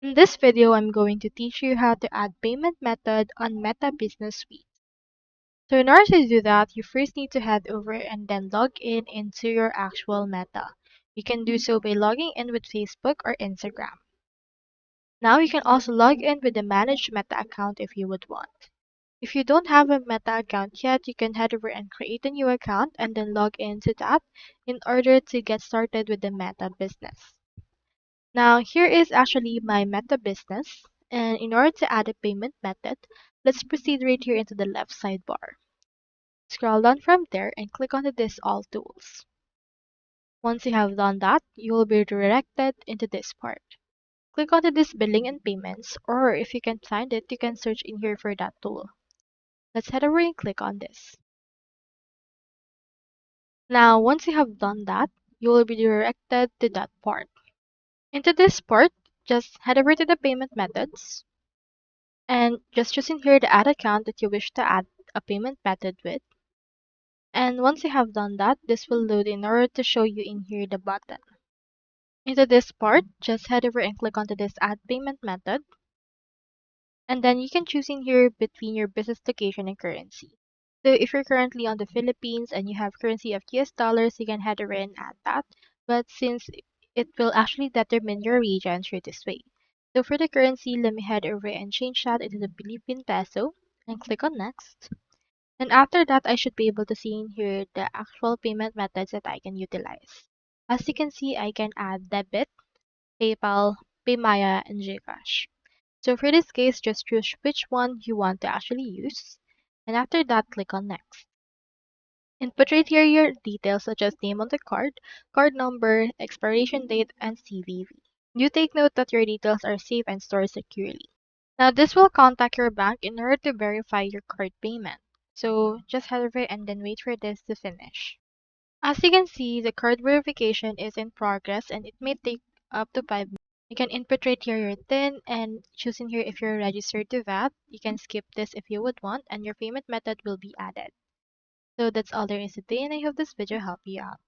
In this video, I'm going to teach you how to add payment method on Meta Business Suite. So in order to do that, you first need to head over and then log in into your actual Meta. You can do so by logging in with Facebook or Instagram. Now you can also log in with the managed Meta account if you would want. If you don't have a Meta account yet, you can head over and create a new account and then log into that in order to get started with the Meta business. Now, here is actually my Meta business. And in order to add a payment method, let's proceed right here into the left sidebar. Scroll down from there and click on this All Tools. Once you have done that, you will be redirected into this part. Click onto this Billing and Payments, or if you can find it, you can search in here for that tool. Let's head over and click on this. Now, once you have done that, you will be directed to that part. Into this part, just head over to the payment methods and just choose in here the add account that you wish to add a payment method with. And once you have done that, this will load in order to show you in here the button. Into this part, just head over and click onto this add payment method. And then you can choose in here between your business location and currency. So if you're currently on the Philippines and you have currency of US dollars, you can head over and add that. But since it will actually determine your region through this way. So for the currency, let me head over and change that into the Philippine peso and click on next. And after that, I should be able to see in here the actual payment methods that I can utilize. As you can see, I can add debit, PayPal, Paymaya, and GCash. So for this case, just choose which one you want to actually use. And after that, click on next. Input right here your details such as name on the card, card number, expiration date, and CVV. Do take note that your details are safe and stored securely. Now this will contact your bank in order to verify your card payment. So just head over and then wait for this to finish. As you can see, the card verification is in progress and it may take up to 5 minutes. You can input right here your PIN and choose in here if you're registered to that. You can skip this if you would want and your payment method will be added. So that's all there is today and I hope this video helped you out.